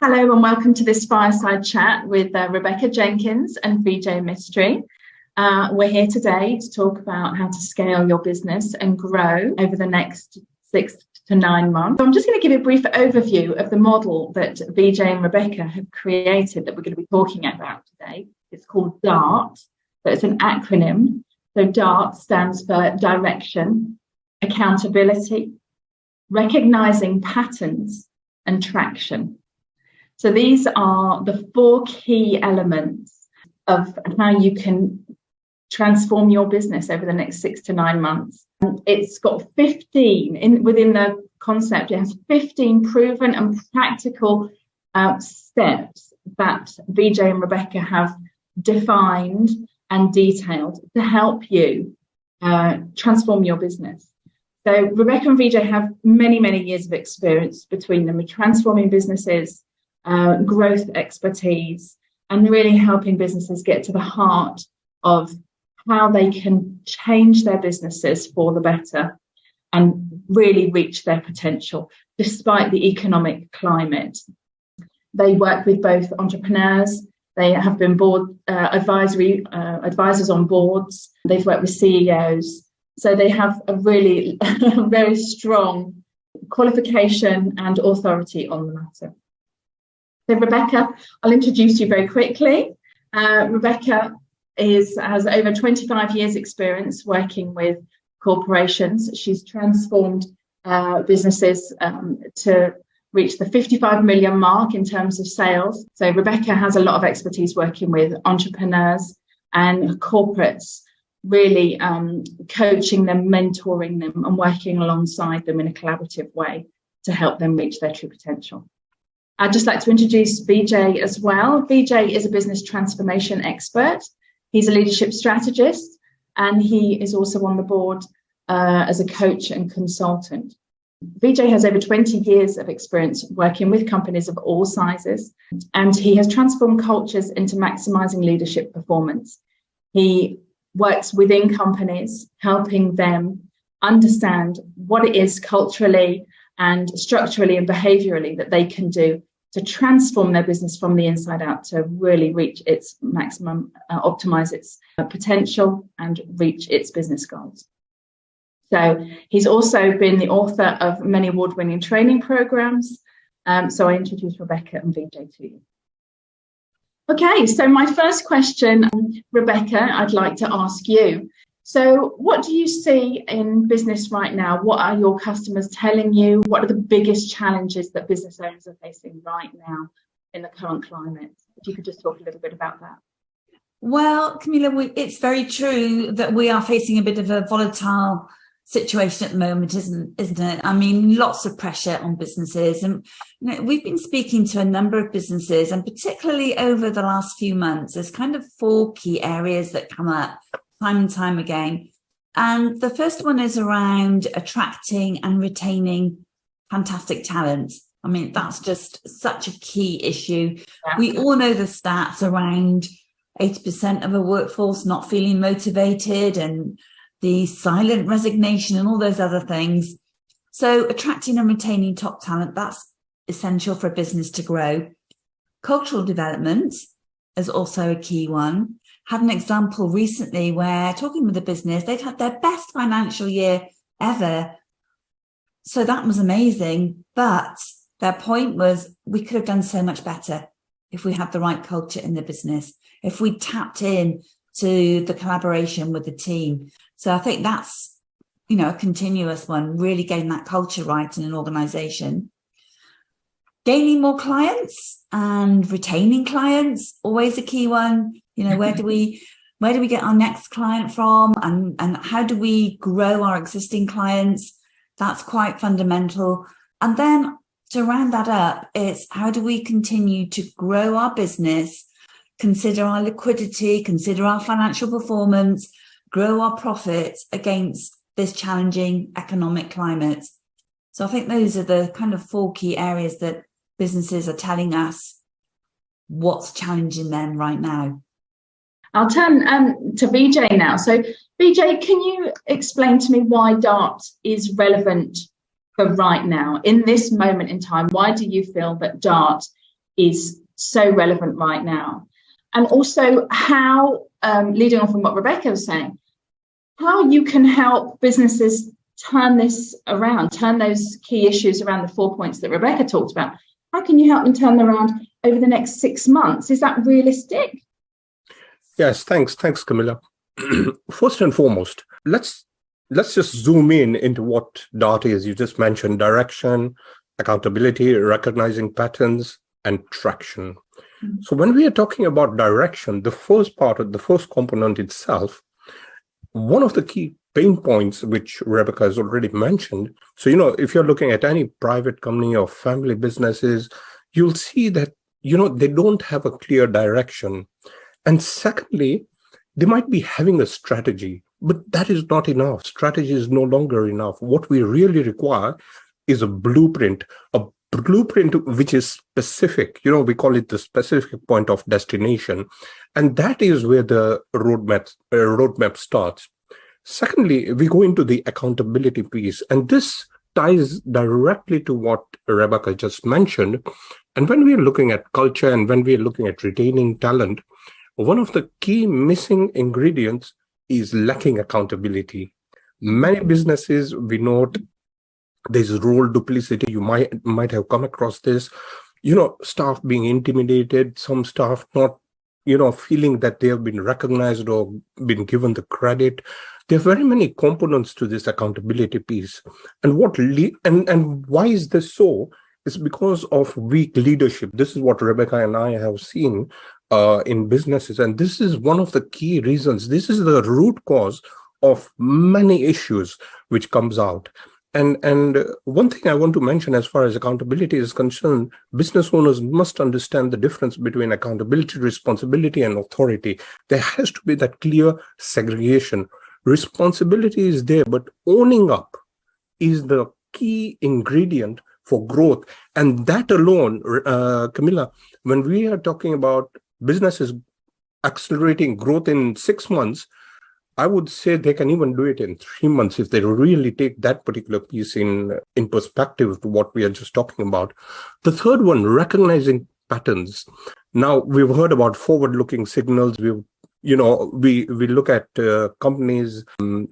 Hello and welcome to this fireside chat with Rebecca Jenkins and VJ Mystery. We're here today to talk about how to scale your business and grow over the next 6 to 9 months. So I'm just going to give you a brief overview of the model that VJ and Rebecca have created that we're going to be talking about today. It's called DART. So it's an acronym. So DART stands for Direction, Accountability, Recognizing Patterns, and Traction. So these are the 4 key elements of how you can transform your business over the next 6 to 9 months. It's got 15 within the concept. It has 15 proven and practical steps that VJ and Rebecca have defined and detailed to help you transform your business. So Rebecca and VJ have many, many years of experience between them with transforming businesses, growth expertise, and really helping businesses get to the heart of how they can change their businesses for the better and really reach their potential despite the economic climate. They work with both entrepreneurs. They have been board advisors on boards. They've worked with CEOs. So they have a really very strong qualification and authority on the matter. So Rebecca, I'll introduce you very quickly. Rebecca has over 25 years experience working with corporations. She's transformed businesses to reach the 55 million mark in terms of sales. So Rebecca has a lot of expertise working with entrepreneurs and corporates, really coaching them, mentoring them, and working alongside them in a collaborative way to help them reach their true potential. I'd just like to introduce VJ as well. VJ is a business transformation expert. He's a leadership strategist, and he is also on the board as a coach and consultant. VJ has over 20 years of experience working with companies of all sizes, and he has transformed cultures into maximizing leadership performance. He works within companies, helping them understand what it is culturally and structurally and behaviorally that they can do to transform their business from the inside out to really reach its maximum, optimize its potential and reach its business goals. So he's also been the author of many award-winning training programs. So I introduce Rebecca and VJ to you. Okay, so my first question, Rebecca, I'd like to ask you. So what do you see in business right now? What are your customers telling you? What are the biggest challenges that business owners are facing right now in the current climate? If you could just talk a little bit about that. Well, Camilla, it's very true that we are facing a bit of a volatile situation at the moment, isn't it? I mean, lots of pressure on businesses. And we've been speaking to a number of businesses, and particularly over the last few months, there's kind of 4 key areas that come up time and time again. And the first one is around attracting and retaining fantastic talent. I mean, that's just such a key issue. Yeah. We all know the stats around 80% of a workforce not feeling motivated and the silent resignation and all those other things. So attracting and retaining top talent, that's essential for a business to grow. Cultural development is also a key one. Had an example recently where, talking with a business, they'd had their best financial year ever. So that was amazing. But their point was, we could have done so much better if we had the right culture in the business, if we tapped in to the collaboration with the team. So I think that's, a continuous one, really getting that culture right in an organization. Gaining more clients and retaining clients, always a key one. Where do we get our next client from, and how do we grow our existing clients? That's quite fundamental. And then to round that up, it's how do we continue to grow our business, consider our liquidity, consider our financial performance, grow our profits against this challenging economic climate. So I think those are the kind of 4 key areas that businesses are telling us what's challenging them right now. I'll turn to VJ now. So VJ, can you explain to me why DART is relevant for right now, in this moment in time? Why do you feel that DART is so relevant right now. And also how, leading on from what Rebecca was saying, how you can help businesses turn this around, turn those key issues around, the 4 points that Rebecca talked about. How can you help them turn them around over the next 6 months? Is that realistic? Yes, thanks, Camilla. First and foremost, let's just zoom into what DART is. You just mentioned direction, accountability, recognizing patterns, and traction. Mm-hmm. So when we are talking about direction, the first component itself, one of the key pain points, which Rebecca has already mentioned. So, if you're looking at any private company or family businesses, you'll see that, they don't have a clear direction. And secondly, they might be having a strategy, but that is not enough. Strategy is no longer enough. What we really require is a blueprint which is specific. We call it the specific point of destination. And that is where the roadmap starts. Secondly, we go into the accountability piece, and this ties directly to what Rebecca just mentioned. And when we are looking at culture and when we are looking at retaining talent, one of the key missing ingredients is lacking accountability. Many businesses, we note there's role duplicity. You might have come across this, staff being intimidated, some staff not, feeling that they have been recognized or been given the credit. There are very many components to this accountability piece. And and why is this so? It's because of weak leadership. This is what Rebecca and I have seen in businesses. And this is one of the key reasons. This is the root cause of many issues which comes out. And one thing I want to mention as far as accountability is concerned, business owners must understand the difference between accountability, responsibility, and authority. There has to be that clear segregation. Responsibility is there, but owning up is the key ingredient for growth. And that alone, Camilla, when we are talking about businesses accelerating growth in 6 months, I would say they can even do it in 3 months if they really take that particular piece in perspective to what we are just talking about. The third one, recognizing patterns. Now, we've heard about forward-looking signals. We look at companies,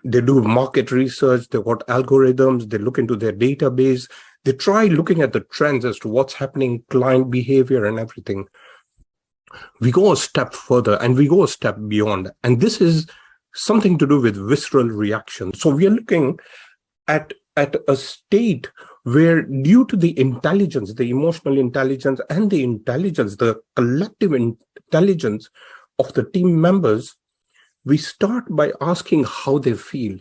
they do market research, they've got algorithms, they look into their database, they try looking at the trends as to what's happening, client behavior and everything. We go a step further and we go a step beyond. And this is something to do with visceral reaction. So we are looking at a state where, due to the intelligence, the emotional intelligence and the collective intelligence of the team members, we start by asking how they feel.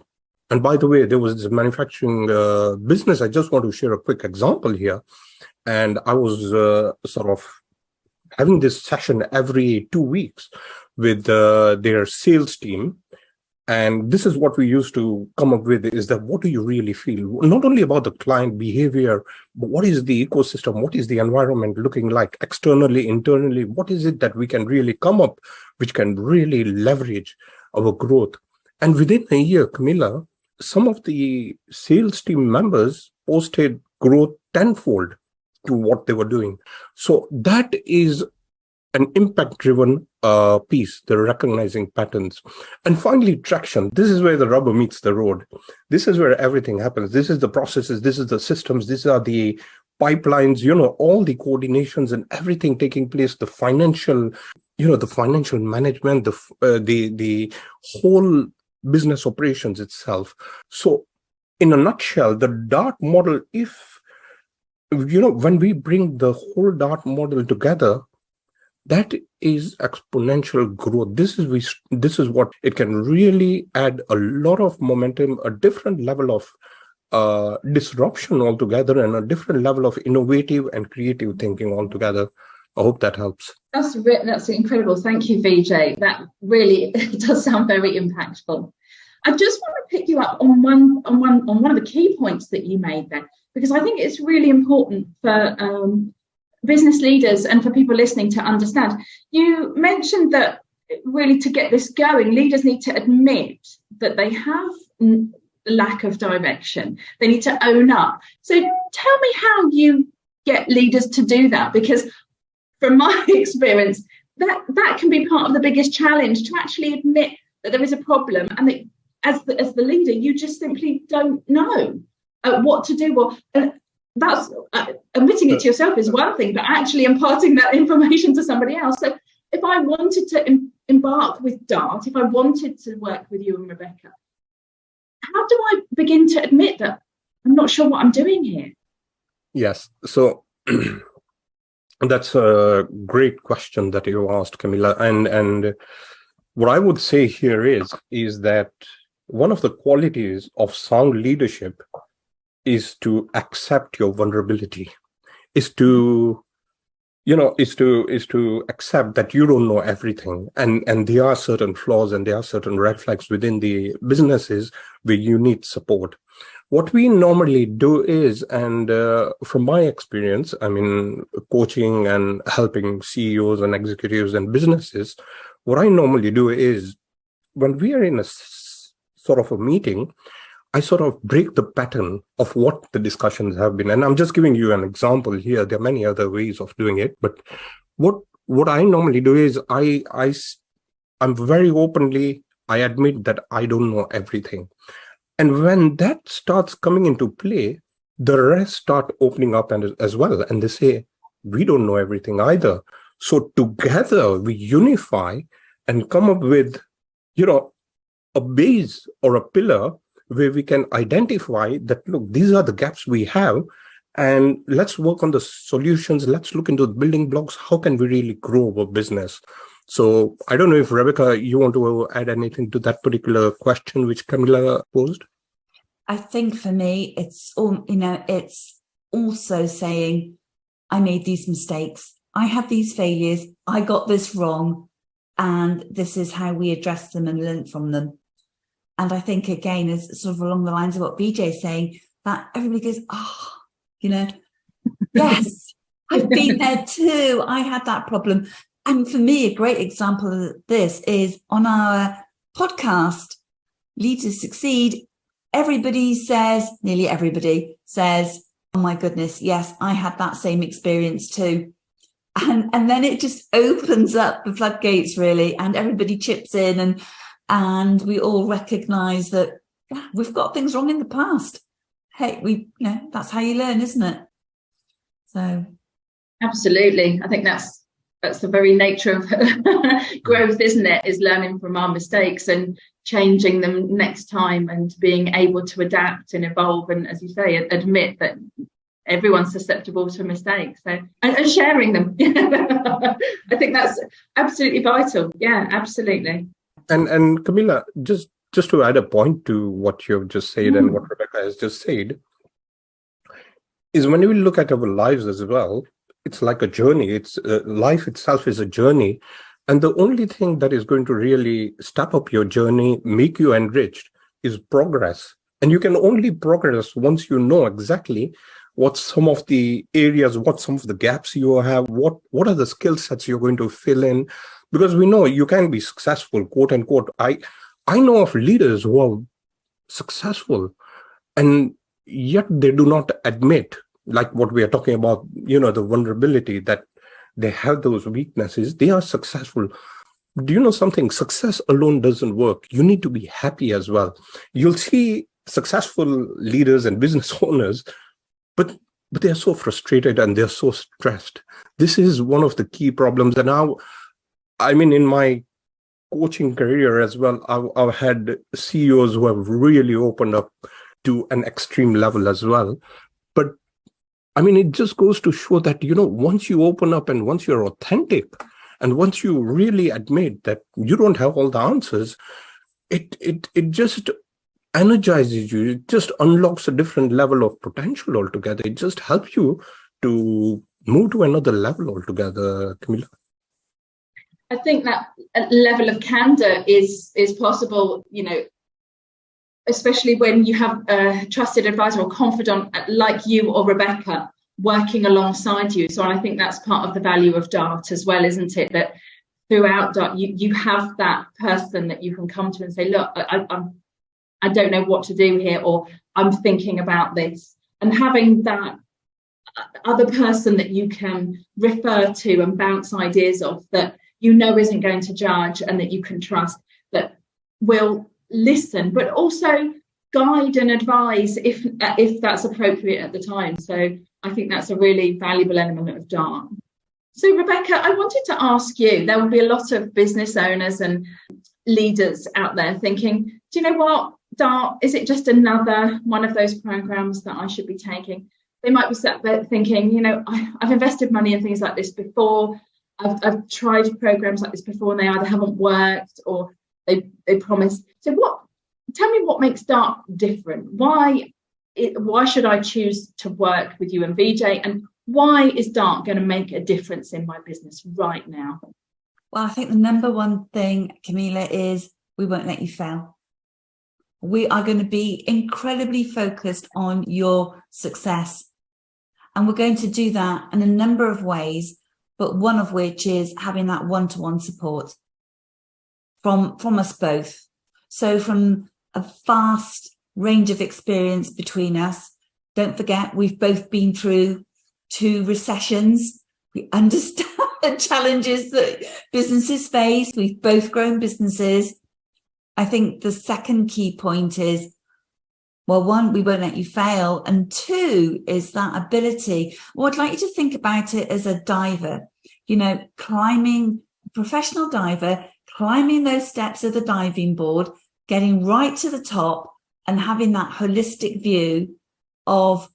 And by the way, there was this manufacturing business. I just want to share a quick example here. And I was sort of having this session every 2 weeks with their sales team. And this is what we used to come up with, is that what do you really feel? Not only about the client behavior, but what is the ecosystem? What is the environment looking like externally, internally? What is it that we can really come up, which can really leverage our growth? And within a year, Camilla, some of the sales team members posted growth tenfold to what they were doing. So that is an impact-driven piece, the recognizing patterns. And finally, traction. This is where the rubber meets the road. This is where everything happens. This is the processes, this is the systems, these are the pipelines, all the coordinations and everything taking place, the financial, the financial management, the whole business operations itself. So in a nutshell, the DART model, when we bring the whole DART model together, that is exponential growth. This is what it can really add a lot of momentum, a different level of disruption altogether, and a different level of innovative and creative thinking altogether. I hope that helps. That's incredible. Thank you, Vijay. That really does sound very impactful. I just want to pick you up on one of the key points that you made there, because I think it's really important for business leaders and for people listening to understand. You mentioned that really, to get this going, leaders need to admit that they have lack of direction. They need to own up. So tell me how you get leaders to do that, because from my experience, that can be part of the biggest challenge, to actually admit that there is a problem, and that as the leader, you just simply don't know what to do. Well, that's admitting it to yourself is one thing, but actually imparting that information to somebody else. So if I wanted to embark with Dart, if I wanted to work with you and Rebecca, how do I begin to admit that I'm not sure what I'm doing here? Yes. So that's a great question that you asked, Camilla. And what I would say here is that one of the qualities of sound leadership is to accept your vulnerability, is to accept that you don't know everything, and there are certain flaws and there are certain red flags within the businesses where you need support. What we normally do is, and from my experience, I mean, coaching and helping CEOs and executives and businesses, what I normally do is, when we are in a sort of a meeting, I sort of break the pattern of what the discussions have been. And I'm just giving you an example here. There are many other ways of doing it. But what I normally do is I'm very openly, I admit that I don't know everything. And when that starts coming into play, the rest start opening up as well. And they say, we don't know everything either. So together we unify and come up with, a base or a pillar where we can identify that, look, these are the gaps we have, and let's work on the solutions. Let's look into the building blocks. How can we really grow our business? So I don't know if, Rebecca, you want to add anything to that particular question which Camilla posed? I think for me, it's also saying, I made these mistakes. I had these failures. I got this wrong. And this is how we address them and learn from them. And I think, again, is sort of along the lines of what BJ is saying, that everybody goes, yes, I've been there too. I had that problem. And for me, a great example of this is on our podcast, Lead to Succeed. Nearly everybody says, oh my goodness, yes, I had that same experience too. And then it just opens up the floodgates, really, and everybody chips in, and we all recognize that we've got things wrong in the past. Hey, that's how you learn, isn't it? So, absolutely, I think that's the very nature of growth, isn't it? Is learning from our mistakes and changing them next time, and being able to adapt and evolve, and, as you say, admit that everyone's susceptible to mistakes. So, and sharing them. I think that's absolutely vital. Yeah, absolutely. And Camilla, just to add a point to what you've just said and what Rebecca has just said, is when we look at our lives as well, it's like a journey. It's life itself is a journey. And the only thing that is going to really step up your journey, make you enriched, is progress. And you can only progress once you know exactly what some of the areas, what some of the gaps you have, what are the skill sets you're going to fill in. Because we know you can be successful, quote unquote. I know of leaders who are successful, and yet they do not admit, like what we are talking about, the vulnerability, that they have those weaknesses. They are successful. Do you know something? Success alone doesn't work. You need to be happy as well. You'll see successful leaders and business owners, but they're so frustrated and they're so stressed. This is one of the key problems. And now, I mean, in my coaching career as well, I've had CEOs who have really opened up to an extreme level as well. But I mean, it just goes to show that, once you open up and once you're authentic and once you really admit that you don't have all the answers, it just energizes you. It just unlocks a different level of potential altogether. It just helps you to move to another level altogether, Camilla. I think that level of candor is possible, especially when you have a trusted advisor or confidant like you or Rebecca working alongside you. So I think that's part of the value of Dart as well, isn't it? That throughout Dart, you have that person that you can come to and say, look, I don't know what to do here, or I'm thinking about this. And having that other person that you can refer to and bounce ideas off, that you know isn't going to judge and that you can trust, that will listen, but also guide and advise if that's appropriate at the time. So I think that's a really valuable element of DART. So Rebecca, I wanted to ask you, there will be a lot of business owners and leaders out there thinking, do you know what, DART, is it just another one of those programs that I should be taking? They might be sat there thinking, you know, I've invested money in things like this before. I've tried programs like this before and they either haven't worked or they promised. So tell me what makes DART different. Why should I choose to work with you and VJ, and why is DART going to make a difference in my business right now? Well, I think the number one thing, Camilla, is we won't let you fail. We are going to be incredibly focused on your success. And we're going to do that in a number of ways, but one of which is having that one-to-one support from us both. So from a vast range of experience between us, don't forget, we've both been through 2 recessions. We understand the challenges that businesses face. We've both grown businesses. I think the second key point is, well, 1, we won't let you fail. And 2 is that ability. Well, I'd like you to think about it as a diver, you know, professional diver, climbing those steps of the diving board, getting right to the top and having that holistic view of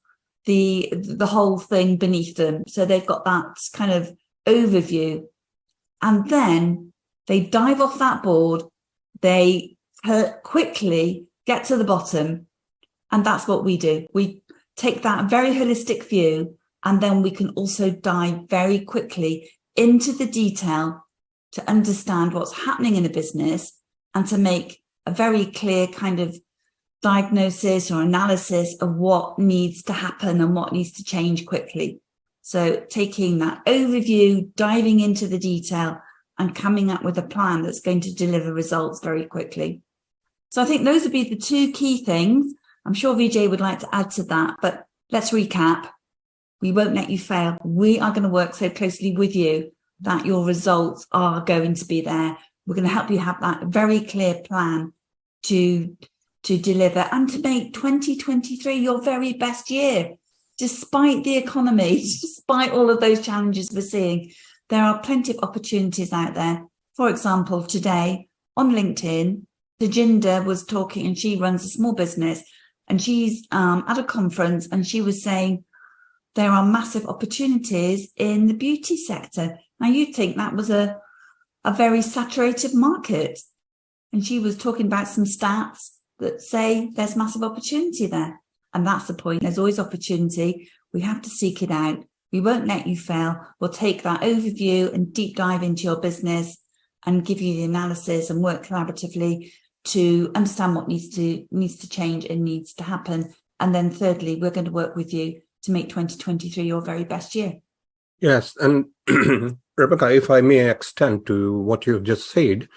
the whole thing beneath them. So they've got that kind of overview. And then they dive off that board, they quickly get to the bottom. And that's what we do. We take that very holistic view, and then we can also dive very quickly into the detail to understand what's happening in a business and to make a very clear kind of diagnosis or analysis of what needs to happen and what needs to change quickly. So taking that overview, diving into the detail and coming up with a plan that's going to deliver results very quickly. So I think those would be the 2 key things. I'm sure VJ would like to add to that, but let's recap. We won't let you fail. We are going to work so closely with you that your results are going to be there. We're going to help you have that very clear plan to deliver and to make 2023 your very best year. Despite the economy, despite all of those challenges we're seeing, there are plenty of opportunities out there. For example, today on LinkedIn, Tajinder was talking, and she runs a small business, and she's at a conference, and she was saying there are massive opportunities in the beauty sector. Now, you'd think that was a very saturated market. And she was talking about some stats that say there's massive opportunity there. And that's the point. There's always opportunity. We have to seek it out. We won't let you fail. We'll take that overview and deep dive into your business and give you the analysis and work collaboratively to understand what needs to change and needs to happen. And then thirdly, we're going to work with you to make 2023 your very best year. Yes. And Rebecca, if I may extend to what you've just said,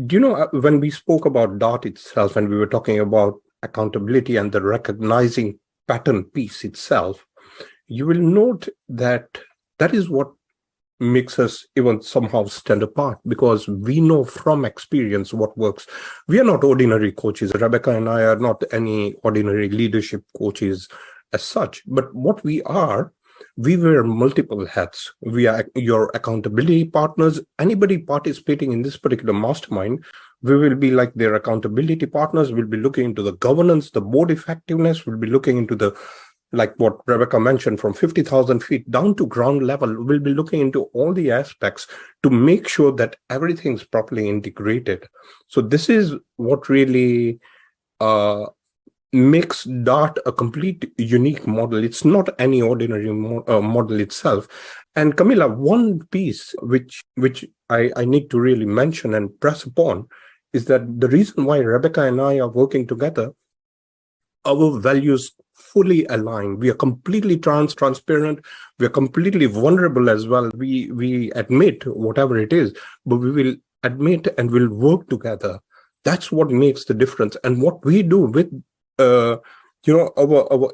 do you know, when we spoke about DART itself and we were talking about accountability and the recognizing pattern piece itself, you will note that that is what makes us even somehow stand apart, because we know from experience what works. We are not ordinary coaches. Rebecca and I are not any ordinary leadership coaches as such, but what we wear multiple hats. We are your accountability partners. Anybody participating in this particular mastermind, we will be like their accountability partners. We'll be looking into the governance, the board effectiveness. We'll be looking into the, like what Rebecca mentioned, from 50,000 feet down to ground level. We'll be looking into all the aspects to make sure that everything's properly integrated. So this is what really makes DART a complete unique model. It's not any ordinary model itself. And Camilla, one piece which I need to really mention and press upon is that the reason why Rebecca and I are working together, our values fully aligned. We are completely transparent. We are completely vulnerable as well. We admit whatever it is, but we will admit and we'll work together. That's what makes the difference. And what we do with our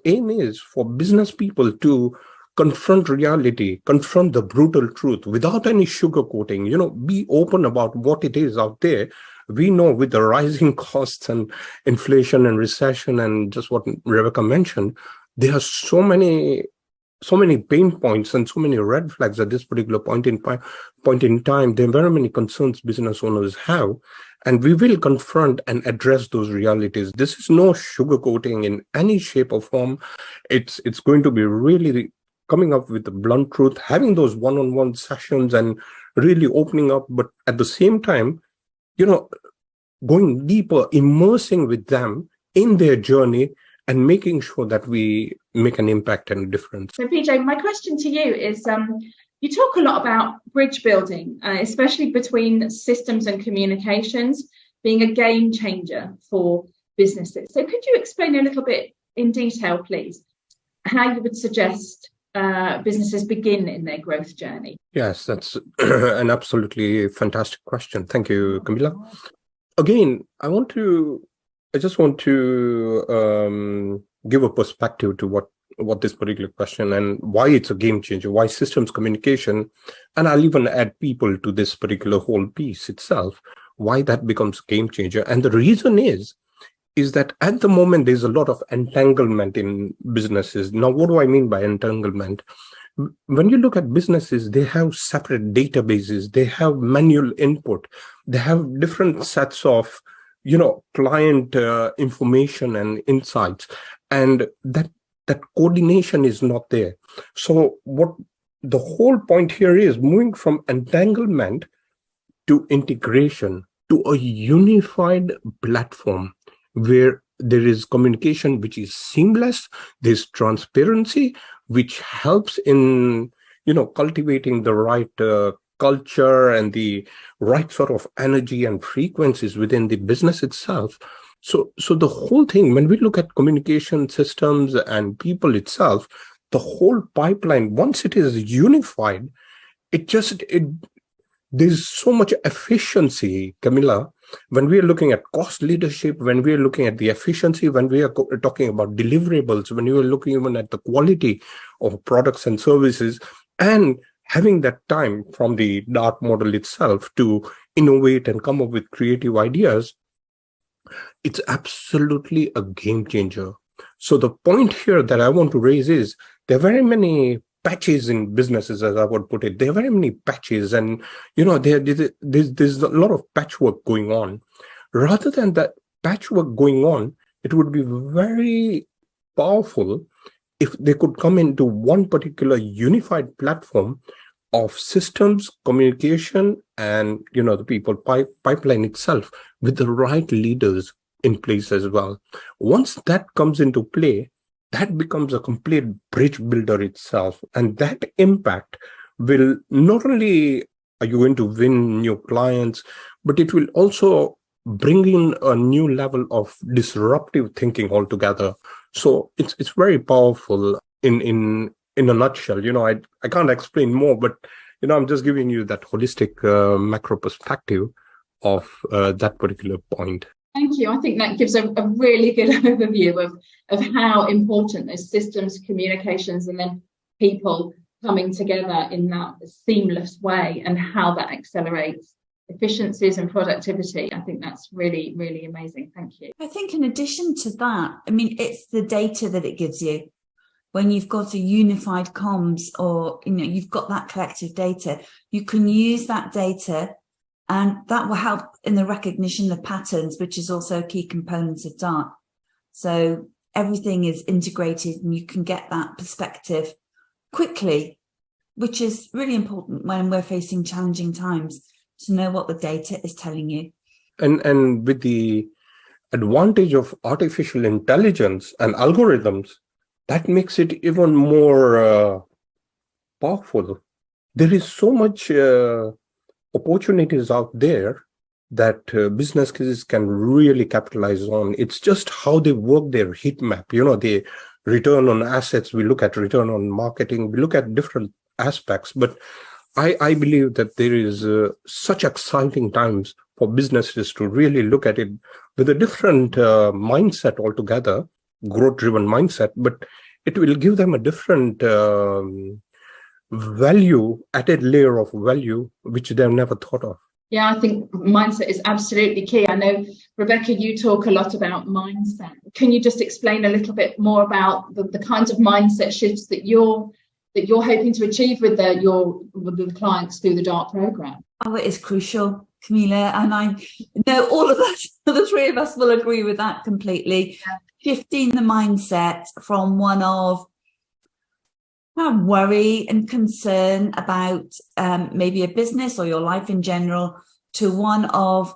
aim is for business people to confront reality, confront the brutal truth without any sugarcoating, be open about what it is out there. We know with the rising costs and inflation and recession and just what Rebecca mentioned, there are so many pain points and so many red flags at this particular point in time. There are very many concerns business owners have, and we will confront and address those realities. This is no sugarcoating in any shape or form. It's going to be really coming up with the blunt truth, having those one-on-one sessions and really opening up, but at the same time, going deeper, immersing with them in their journey and making sure that we make an impact and a difference. So PJ, my question to you is, you talk a lot about bridge building, especially between systems and communications being a game changer for businesses. So could you explain a little bit in detail, please, how you would suggest businesses begin in their growth journey? Yes, that's an absolutely fantastic question. Thank you, Camilla. Again, I just want to give a perspective to what this particular question and why it's a game changer, why systems communication, and I'll even add people to this particular whole piece itself, why that becomes a game changer. And the reason is that at the moment, there's a lot of entanglement in businesses. Now, what do I mean by entanglement? When you look at businesses, they have separate databases, they have manual input, they have different sets of, client information and insights, and that coordination is not there. So what the whole point here is moving from entanglement to integration to a unified platform where there is communication which is seamless, there's transparency, which helps in, cultivating the right culture and the right sort of energy and frequencies within the business itself. So the whole thing, when we look at communication systems and people itself, the whole pipeline, once it is unified, there's so much efficiency, Camilla, when we are looking at cost leadership, when we are looking at the efficiency, when we are talking about deliverables, when you are looking even at the quality of products and services, and having that time from the DART model itself to innovate and come up with creative ideas, it's absolutely a game changer. So the point here that I want to raise is there are very many patches in businesses, as I would put it. There are very many patches, and there's a lot of patchwork going on. Rather than that patchwork going on, it would be very powerful if they could come into one particular unified platform of systems, communication, and the people pipeline itself with the right leaders in place as well. Once that comes into play, that becomes a complete bridge builder itself. And that impact will not only are you going to win new clients, but it will also bring in a new level of disruptive thinking altogether. So it's very powerful in a nutshell. I can't explain more, but I'm just giving you that holistic macro perspective of that particular point. Thank you. I think that gives a really good overview of how important those systems, communications, and then people coming together in that seamless way, and how that accelerates efficiencies and productivity. I think that's really, really amazing. Thank you. I think in addition to that, it's the data that it gives you. When you've got a unified comms, or you've got that collective data, you can use that data, and that will help in the recognition of patterns, which is also a key component of DART. So everything is integrated, and you can get that perspective quickly, which is really important when we're facing challenging times, to know what the data is telling you. And with the advantage of artificial intelligence and algorithms, that makes it even more powerful. There is so much opportunities out there that businesses can really capitalize on. It's just how they work their heat map. The return on assets, we look at return on marketing, we look at different aspects. But I believe that there is such exciting times for businesses to really look at it with a different mindset altogether, growth-driven mindset. But it will give them a different value, added layer of value, which they've never thought of. Yeah, I think mindset is absolutely key. I know, Rebecca, you talk a lot about mindset. Can you just explain a little bit more about the kinds of mindset shifts that you're hoping to achieve with the clients through the DART program? Oh, it is crucial, Camilla, and I know all of us, the three of us, will agree with that completely. Yeah. Shifting the mindset from one of worry and concern about maybe a business or your life in general to one of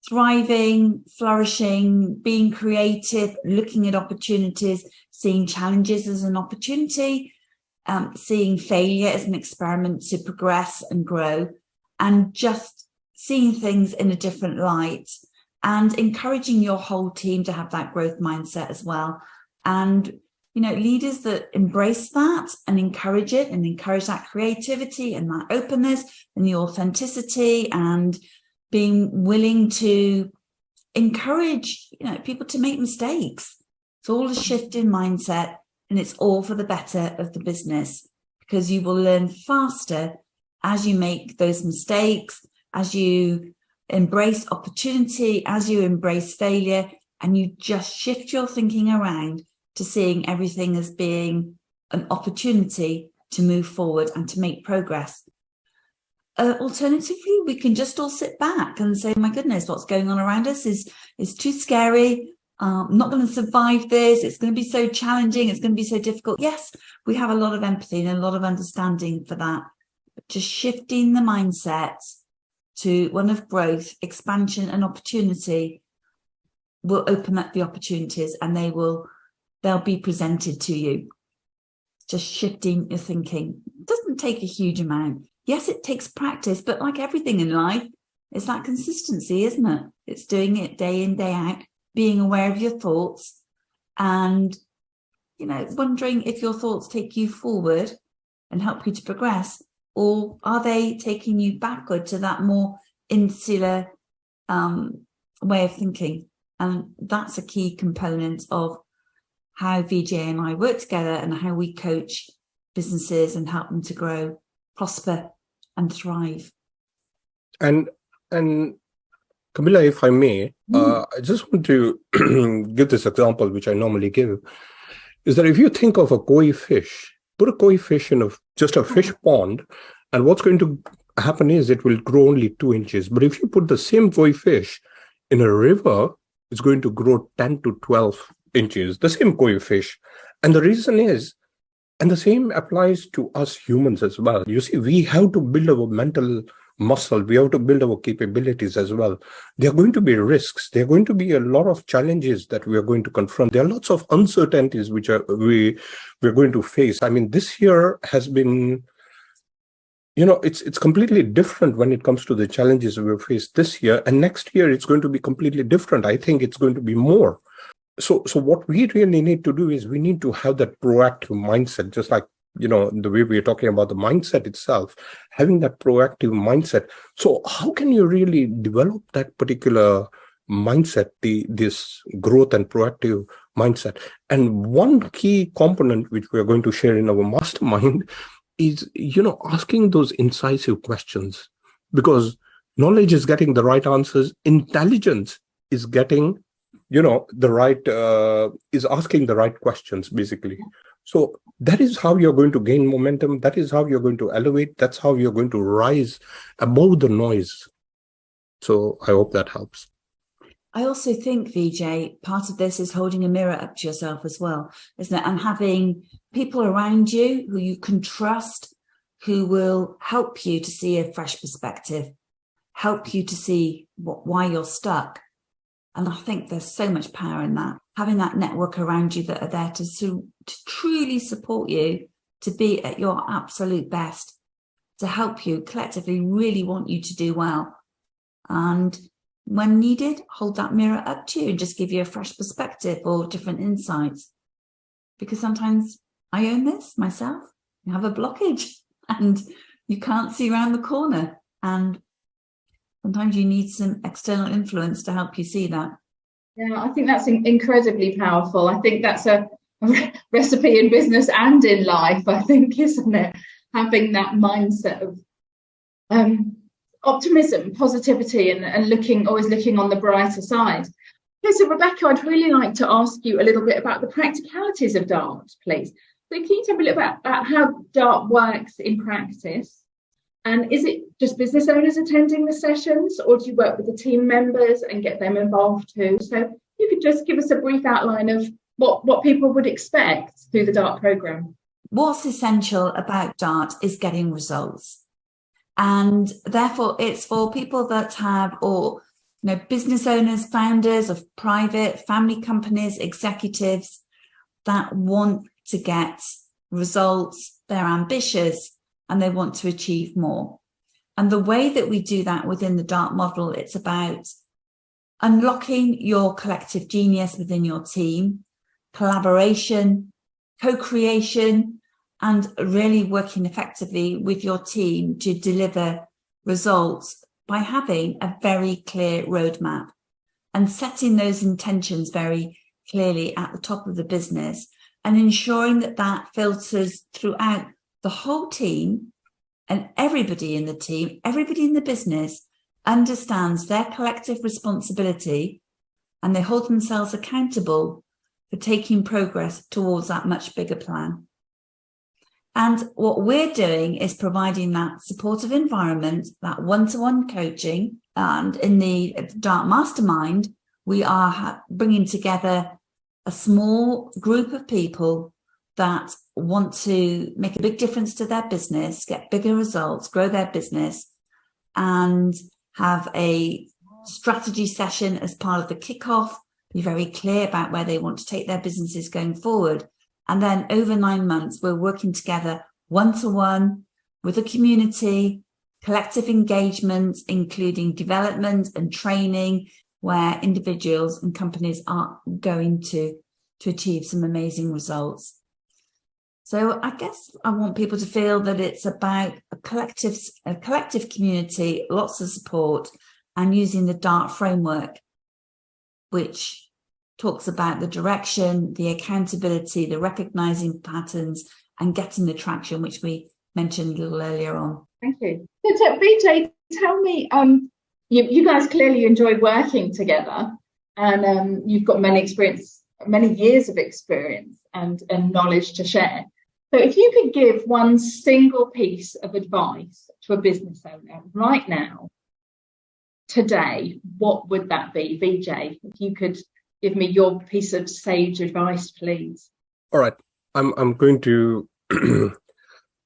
thriving, flourishing, being creative, looking at opportunities, seeing challenges as an opportunity, seeing failure as an experiment to progress and grow, and just seeing things in a different light, and encouraging your whole team to have that growth mindset as well. And leaders that embrace that and encourage it and encourage that creativity and that openness and the authenticity and being willing to encourage, people to make mistakes. It's all a shift in mindset, and it's all for the better of the business, because you will learn faster as you make those mistakes, as you embrace opportunity, as you embrace failure, and you just shift your thinking around to seeing everything as being an opportunity to move forward and to make progress. Alternatively, we can just all sit back and say, my goodness, what's going on around us is too scary. I'm not going to survive this. It's going to be so challenging. It's going to be so difficult. Yes, we have a lot of empathy and a lot of understanding for that. But just shifting the mindset to one of growth, expansion and opportunity will open up the opportunities, and they'll be presented to you. Just shifting your thinking. It doesn't take a huge amount. Yes, it takes practice, but like everything in life, it's that consistency, isn't it? It's doing it day in, day out, being aware of your thoughts and, wondering if your thoughts take you forward and help you to progress, or are they taking you backward to that more insular way of thinking? And that's a key component of how VJ and I work together and how we coach businesses and help them to grow, prosper and thrive. And Camilla, if I may, I just want to give this example, which I normally give, is that if you think of a koi fish, put a koi fish in just a fish pond, and what's going to happen is it will grow only 2 inches. But if you put the same koi fish in a river, it's going to grow 10 to 12 inches, the same koi fish. And the reason is, and the same applies to us humans as well. You see, we have to build our mental muscle. We have to build our capabilities as well. There are going to be risks. There are going to be a lot of challenges that we are going to confront. There are lots of uncertainties which we're going to face. I mean, this year has been, it's completely different when it comes to the challenges we've faced this year. And next year, it's going to be completely different. I think it's going to be more. So what we really need to do is we need to have that proactive mindset, just like, the way we're talking about the mindset itself, having that proactive mindset. So how can you really develop that particular mindset, this growth and proactive mindset? And one key component which we are going to share in our mastermind is, asking those incisive questions, because knowledge is getting the right answers. Intelligence is getting is asking the right questions, basically. So that is how you're going to gain momentum. That is how you're going to elevate. That's how you're going to rise above the noise. So I hope that helps. I also think, VJ, part of this is holding a mirror up to yourself as well, isn't it? And having people around you who you can trust, who will help you to see a fresh perspective, help you to see why you're stuck. And I think there's so much power in that, having that network around you that are there to truly support you, to be at your absolute best, to help you collectively, really want you to do well. And when needed, hold that mirror up to you and just give you a fresh perspective or different insights. Because sometimes I own this myself. You have a blockage and you can't see around the corner. And sometimes you need some external influence to help you see that. Yeah, I think that's incredibly powerful. I think that's a recipe in business and in life, I think, isn't it? Having that mindset of optimism, positivity, and always looking on the brighter side. Okay, so Rebecca, I'd really like to ask you a little bit about the practicalities of DART, please. So can you tell me a little bit about how DART works in practice? And is it just business owners attending the sessions, or do you work with the team members and get them involved too? So you could just give us a brief outline of what people would expect through the DART programme. What's essential about DART is getting results. And therefore, it's for people that have, or business owners, founders of private family companies, executives that want to get results. They're ambitious and they want to achieve more. And the way that we do that within the DART model, it's about unlocking your collective genius within your team, collaboration, co-creation, and really working effectively with your team to deliver results by having a very clear roadmap and setting those intentions very clearly at the top of the business and ensuring that that filters throughout the whole team, and everybody in the team, everybody in the business understands their collective responsibility and they hold themselves accountable for taking progress towards that much bigger plan. And what we're doing is providing that supportive environment, that one-to-one coaching. And in the DART Mastermind, we are bringing together a small group of people that want to make a big difference to their business, get bigger results, grow their business, and have a strategy session as part of the kickoff, be very clear about where they want to take their businesses going forward. And then over 9 months, we're working together one-to-one with a community, collective engagement, including development and training, where individuals and companies are going to achieve some amazing results. So I guess I want people to feel that it's about a collective community, lots of support, and using the DART framework, which talks about the direction, the accountability, the recognizing patterns, and getting the traction, which we mentioned a little earlier on. Thank you. So Vijay, tell me, you guys clearly enjoy working together, and you've got many years of experience and knowledge to share. So if you could give one single piece of advice to a business owner right now, today, what would that be? Vijay, if you could give me your piece of sage advice, please. All right. I'm going to,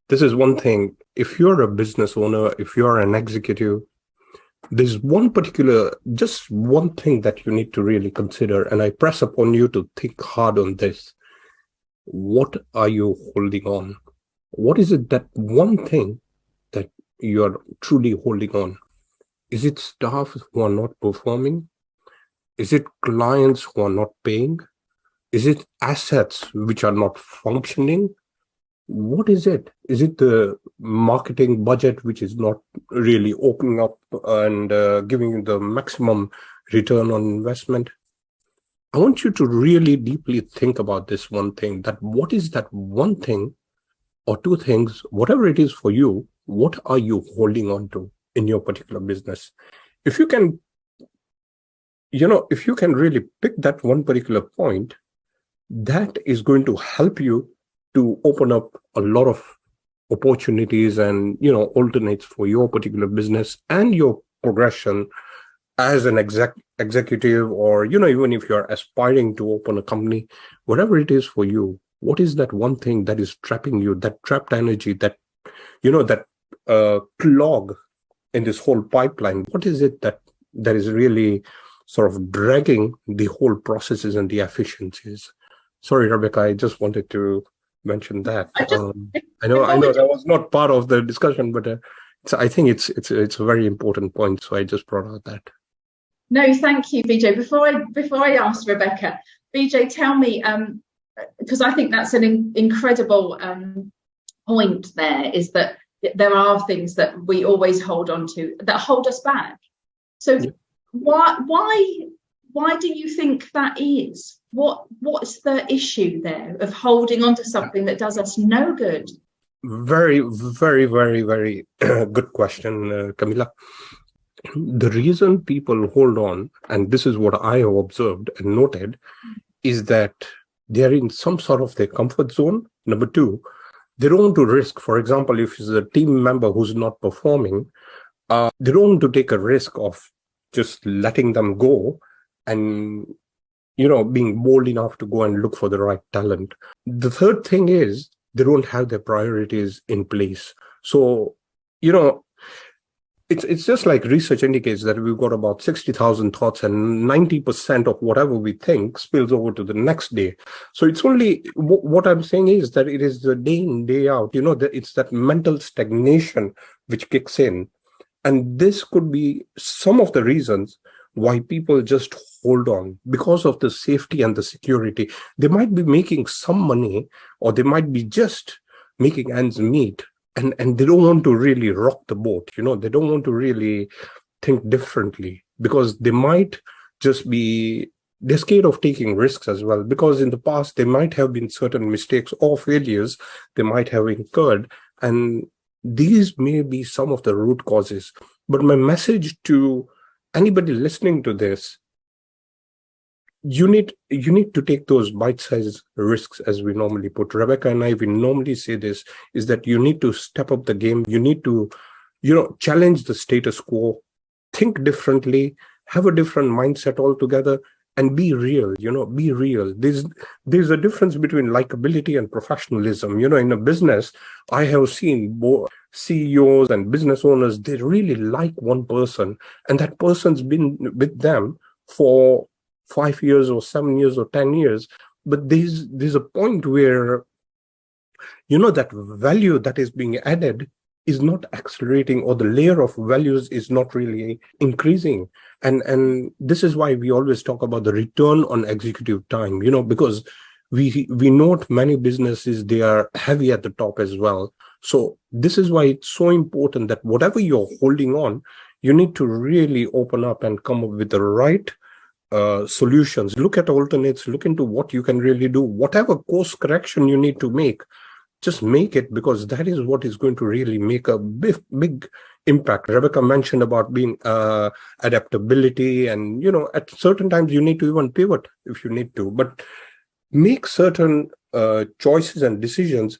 this is one thing. If you're a business owner, if you're an executive, there's just one thing that you need to really consider. And I press upon you to think hard on this. What are you holding on? What is it, that one thing that you're truly holding on? Is it staff who are not performing? Is it clients who are not paying? Is it assets which are not functioning? What is it? Is it the marketing budget which is not really opening up and giving you the maximum return on investment? I want you to really deeply think about this one thing, that what is that one thing or two things, whatever it is for you, what are you holding on to in your particular business? If you can, if you can really pick that one particular point, that is going to help you to open up a lot of opportunities and, alternates for your particular business and your progression as an executive, or, even if you're aspiring to open a company, whatever it is for you, what is that one thing that is trapping you, that trapped energy, that, that clog in this whole pipeline? What is it that is really sort of dragging the whole processes and the efficiencies? Sorry, Rebecca, I just wanted to mention that. I know that was not part of the discussion, but I think it's a very important point. So I just brought out that. No, thank you, Vijay. Before I ask Rebecca, Vijay, tell me, because I think that's an incredible point there, is that there are things that we always hold on to that hold us back. So why why do you think that is? What's the issue there of holding on to something that does us no good? Very, very, very, very good question, Camilla. The reason people hold on, and this is what I have observed and noted, is that they're in some sort of their comfort zone. Number two, they don't want to risk. For example, if it's a team member who's not performing, they don't want to take a risk of just letting them go and, being bold enough to go and look for the right talent. The third thing is they don't have their priorities in place. So, it's just like research indicates that we've got about 60,000 thoughts and 90% of whatever we think spills over to the next day. So it's only, what I'm saying is that it is the day in, day out, that it's that mental stagnation which kicks in. And this could be some of the reasons why people just hold on, because of the safety and the security. They might be making some money, or they might be just making ends meet. And they don't want to really rock the boat, they don't want to really think differently, because they might just be, they're scared of taking risks as well, because in the past there might have been certain mistakes or failures they might have incurred, and these may be some of the root causes. But my message to anybody listening to this, you need to take those bite-sized risks, as we normally put. Rebecca and I, we normally say this, is that you need to step up the game. You need to, challenge the status quo, think differently, have a different mindset altogether, and be real, be real. There's a difference between likability and professionalism. In a business, I have seen both CEOs and business owners, they really like one person, and that person's been with them for 5 years or 7 years or 10 years. But there's a point where, that value that is being added is not accelerating, or the layer of values is not really increasing. And this is why we always talk about the return on executive time, because we note many businesses, they are heavy at the top as well. So this is why it's so important that whatever you're holding on, you need to really open up and come up with the right solutions. Look at alternates, look into what you can really do. Whatever course correction you need to make, just make it, because that is what is going to really make a big impact. Rebecca mentioned about being adaptability, and at certain times you need to even pivot if you need to, but make certain choices and decisions.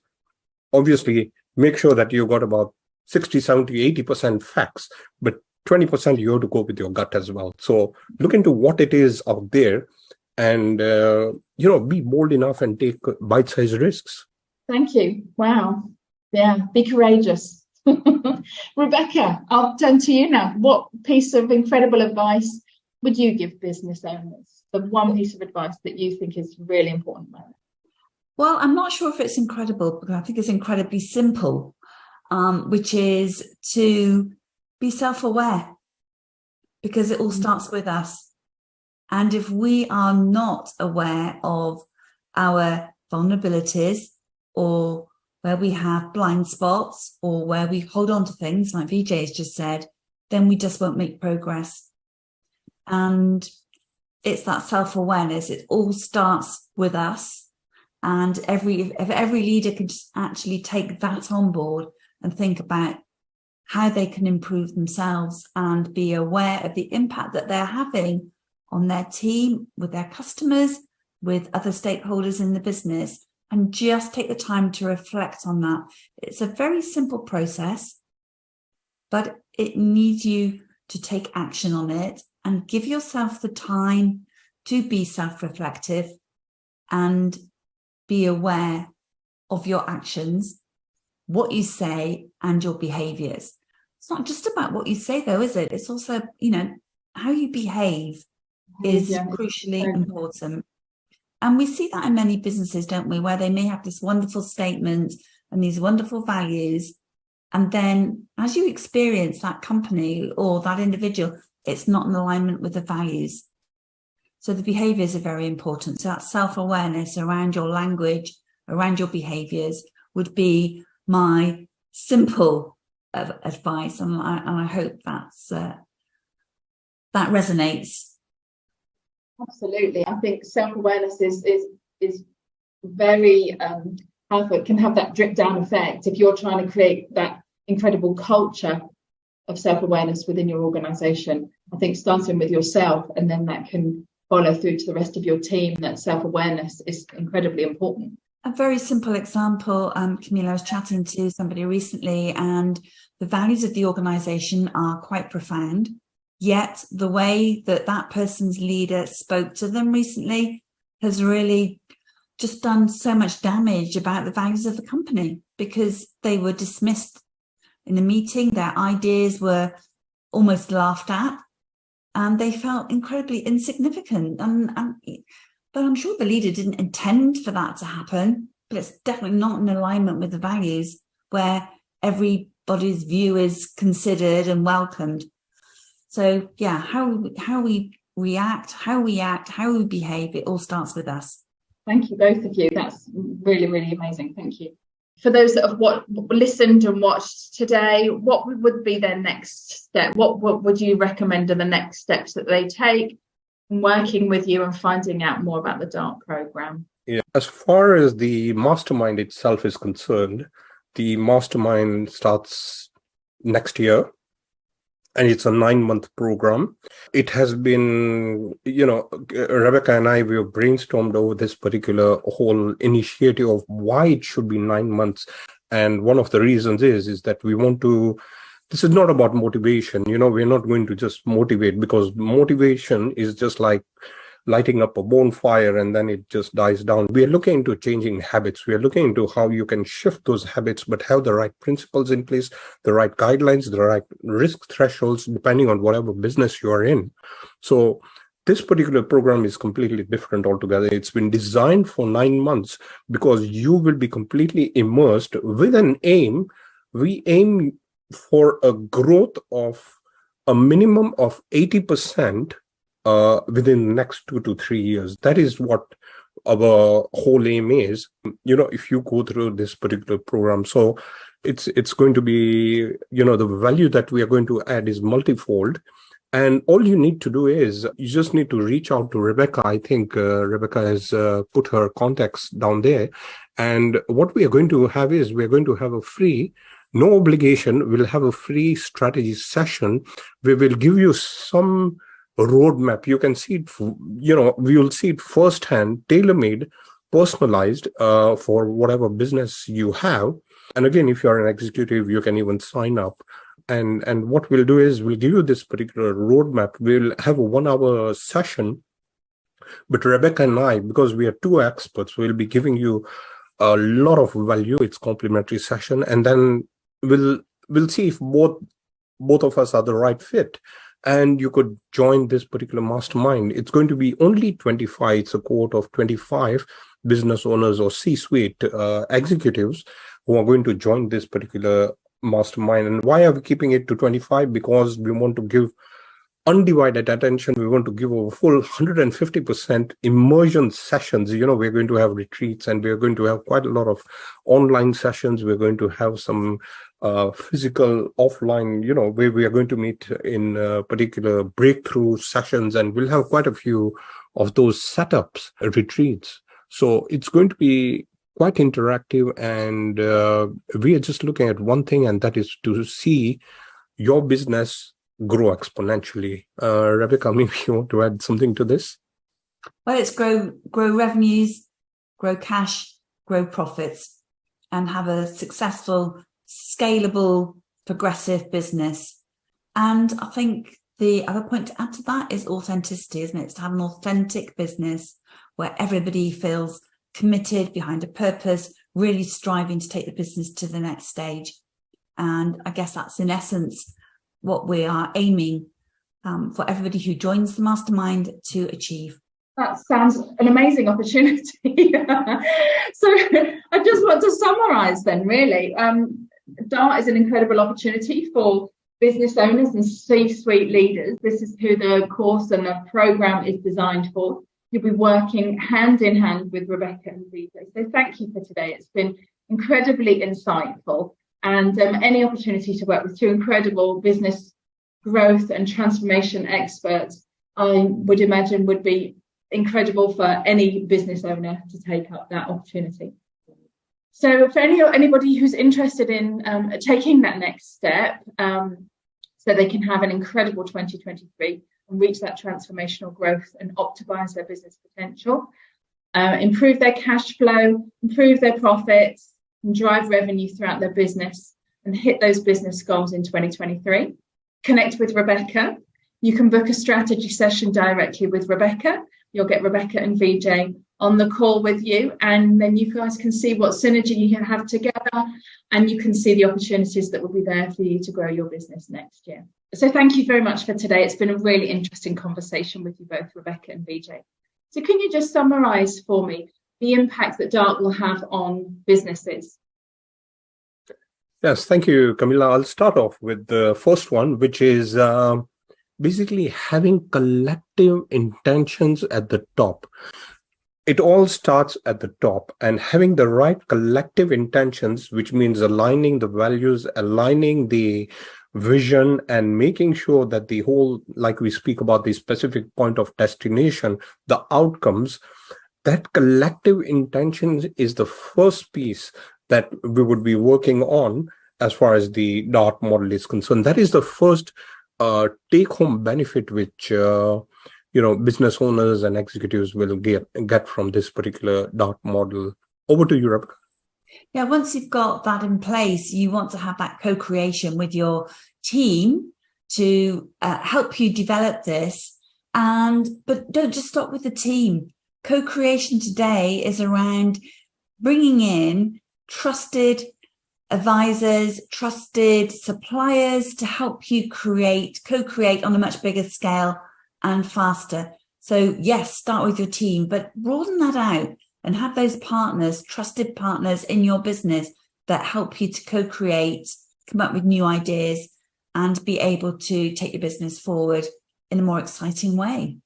Obviously, make sure that you got about 60, 70, 80% facts, but 20% you have to go with your gut as well. So look into what it is out there, and be bold enough and take bite-sized risks. Thank you. Wow. Yeah, be courageous. Rebecca, I'll turn to you now. What piece of incredible advice would you give business owners? The one piece of advice that you think is really important about it? Well, I'm not sure if it's incredible, because I think it's incredibly simple, which is to be self-aware, because it all starts with us. And if we are not aware of our vulnerabilities, or where we have blind spots, or where we hold on to things, like Vijay has just said, then we just won't make progress. And it's that self-awareness. It all starts with us. And if every leader can just actually take that on board and think about how they can improve themselves and be aware of the impact that they're having on their team, with their customers, with other stakeholders in the business, and just take the time to reflect on that. It's a very simple process, but it needs you to take action on it and give yourself the time to be self-reflective and be aware of your actions, what you say, and your behaviors. It's not just about what you say, though, is it? It's also, how you behave is crucially important. And we see that in many businesses, don't we, where they may have this wonderful statement and these wonderful values, and then as you experience that company or that individual, it's not in alignment with the values. So the behaviors are very important. So that self-awareness around your language, around your behaviors, would be my simple advice. And I hope that resonates. Absolutely. I think self-awareness is very powerful. It can have that drip down effect if you're trying to create that incredible culture of self-awareness within your organization. I think starting with yourself, and then that can follow through to the rest of your team, that self-awareness is incredibly important. A very simple example, Camilla, I was chatting to somebody recently, and the values of the organization are quite profound, yet the way that that person's leader spoke to them recently has really just done so much damage about the values of the company, because they were dismissed in the meeting, their ideas were almost laughed at, and they felt incredibly insignificant. But I'm sure the leader didn't intend for that to happen, but it's definitely not in alignment with the values where everybody's view is considered and welcomed. So yeah, how we react, how we act, how we behave, it all starts with us. Thank you, both of you. That's really, really amazing. Thank you. For those that have listened and watched today, what would be their next step? What would you recommend are the next steps that they take in working with you and finding out more about the DART program? Yeah. As far as the mastermind itself is concerned, the mastermind starts next year, and it's a 9-month program. It has been, Rebecca and I, we have brainstormed over this particular whole initiative of why it should be 9 months. And one of the reasons is that we want to, this is not about motivation. We're not going to just motivate, because motivation is just like lighting up a bonfire and then it just dies down. We are looking into changing habits. We are looking into how you can shift those habits, but have the right principles in place, the right guidelines, the right risk thresholds, depending on whatever business you are in. So this particular program is completely different altogether. It's been designed for 9 months because you will be completely immersed with an aim. We aim for a growth of a minimum of 80% within the next 2 to 3 years. That is what our whole aim is. If you go through this particular program, so it's going to be, the value that we are going to add is multifold. And all you need to do is you just need to reach out to Rebecca. I think Rebecca has put her contacts down there. And what we are going to have is we're going to have a free, no obligation, we'll have a free strategy session. We will give you some roadmap. You can see it, we will see it firsthand, tailor-made, personalized for whatever business you have. And again, if you're an executive, you can even sign up. And what we'll do is we'll give you this particular roadmap. We'll have a 1-hour session. But Rebecca and I, because we are 2 experts, we'll be giving you a lot of value. It's complimentary session. And then we'll see if both of us are the right fit. And you could join this particular mastermind. It's going to be only 25. It's a cohort of 25 business owners or C-suite executives who are going to join this particular mastermind. And why are we keeping it to 25? Because we want to give undivided attention. We want to give a full 150% immersion sessions. We're going to have retreats, and we're going to have quite a lot of online sessions. We're going to have some physical offline, where we are going to meet in particular breakthrough sessions, and we'll have quite a few of those setups, retreats. So it's going to be quite interactive, and we are just looking at one thing, and that is to see your business grow exponentially. Rebecca, maybe you want to add something to this? Well, it's grow revenues, grow cash, grow profits, and have a successful, scalable, progressive business. And I think the other point to add to that is authenticity, isn't it? It's to have an authentic business where everybody feels committed behind a purpose, really striving to take the business to the next stage. And I guess that's in essence what we are aiming for everybody who joins the mastermind to achieve. That sounds an amazing opportunity. So I just want to summarize then, really. DART is an incredible opportunity for business owners and C-suite leaders. This is who the course and the program is designed for. You'll be working hand in hand with Rebecca and Vijay. So thank you for today. It's been incredibly insightful, and any opportunity to work with 2 incredible business growth and transformation experts, I would imagine would be incredible for any business owner to take up that opportunity. So for anybody who's interested in taking that next step, so they can have an incredible 2023 and reach that transformational growth and optimize their business potential, improve their cash flow, improve their profits, and drive revenue throughout their business and hit those business goals in 2023. Connect with Rebecca. You can book a strategy session directly with Rebecca. You'll get Rebecca and VJ on the call with you, and then you guys can see what synergy you have together, and you can see the opportunities that will be there for you to grow your business next year. So thank you very much for today. It's been a really interesting conversation with you both, Rebecca and VJ. So can you just summarize for me the impact that DART will have on businesses? Yes, thank you, Camilla. I'll start off with the first one, which is basically having collective intentions at the top. It all starts at the top, and having the right collective intentions, which means aligning the values, aligning the vision, and making sure that the whole, like we speak about the specific point of destination, the outcomes, that collective intentions is the first piece that we would be working on as far as the DART model is concerned. That is the first take-home benefit which business owners and executives will get from this particular DART model. Over to you, Rebecca. Yeah, once you've got that in place, you want to have that co-creation with your team to help you develop this. But don't just stop with the team. Co-creation today is around bringing in trusted advisors, trusted suppliers to help you co-create on a much bigger scale and faster. So yes, start with your team, but broaden that out and have those partners, trusted partners in your business that help you to co-create, come up with new ideas, and be able to take your business forward in a more exciting way.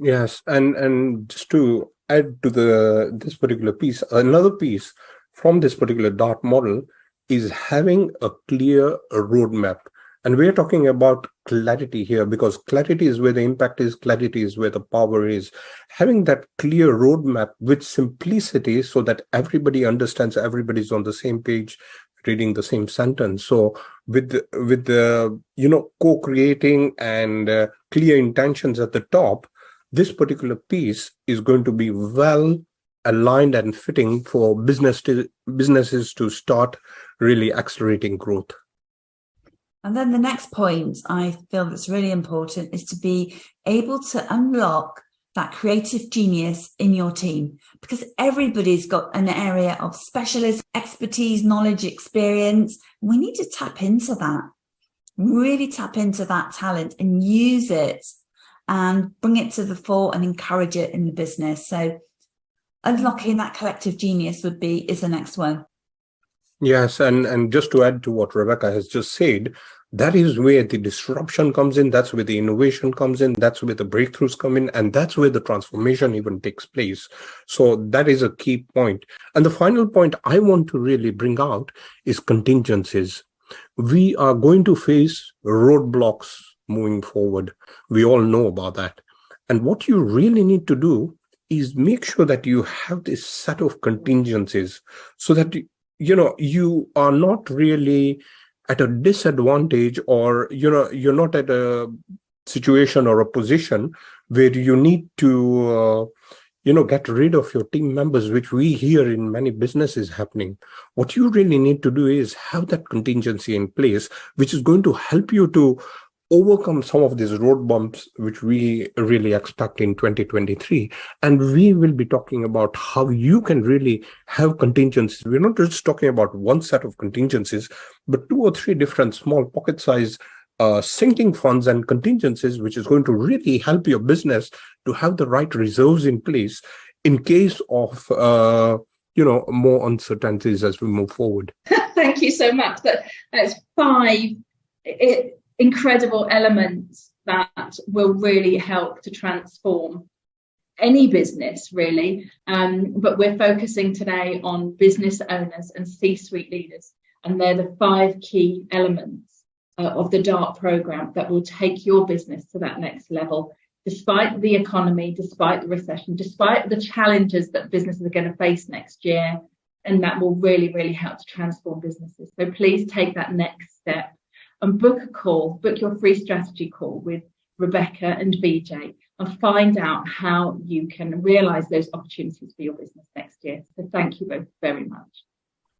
Yes, and just to add to this particular piece, another piece from this particular DART model is having a clear roadmap. And we're talking about clarity here, because clarity is where the impact is, clarity is where the power is. Having that clear roadmap with simplicity so that everybody understands, everybody's on the same page, reading the same sentence. So with the co-creating and clear intentions at the top, this particular piece is going to be well aligned and fitting for businesses to start really accelerating growth. And then the next point I feel that's really important is to be able to unlock that creative genius in your team, because everybody's got an area of specialist expertise, knowledge, experience. We need to tap into that, really tap into that talent and use it and bring it to the fore and encourage it in the business. So unlocking that collective genius is the next one. Yes, and just to add to what Rebecca has just said, that is where the disruption comes in, that's where the innovation comes in, that's where the breakthroughs come in, and that's where the transformation even takes place. So that is a key point. And the final point I want to really bring out is contingencies. We are going to face roadblocks moving forward. We all know about that. And what you really need to do is make sure that you have this set of contingencies so that you are not really at a disadvantage, or you're not at a situation or a position where you need to get rid of your team members, which we hear in many businesses happening. What you really need to do is have that contingency in place, which is going to help you to overcome some of these road bumps which we really expect in 2023. And we will be talking about how you can really have contingencies. We're not just talking about one set of contingencies, but 2 or 3 different small pocket size sinking funds and contingencies, which is going to really help your business to have the right reserves in place in case of more uncertainties as we move forward. Thank you so much. That's 5 incredible elements that will really help to transform any business, really. But we're focusing today on business owners and C-suite leaders, and they're the 5 key elements of the DART program that will take your business to that next level, despite the economy, despite the recession, despite the challenges that businesses are going to face next year. And that will really, really help to transform businesses. So please take that next step and book your free strategy call with Rebecca and VJ, and find out how you can realise those opportunities for your business next year. So thank you both very much.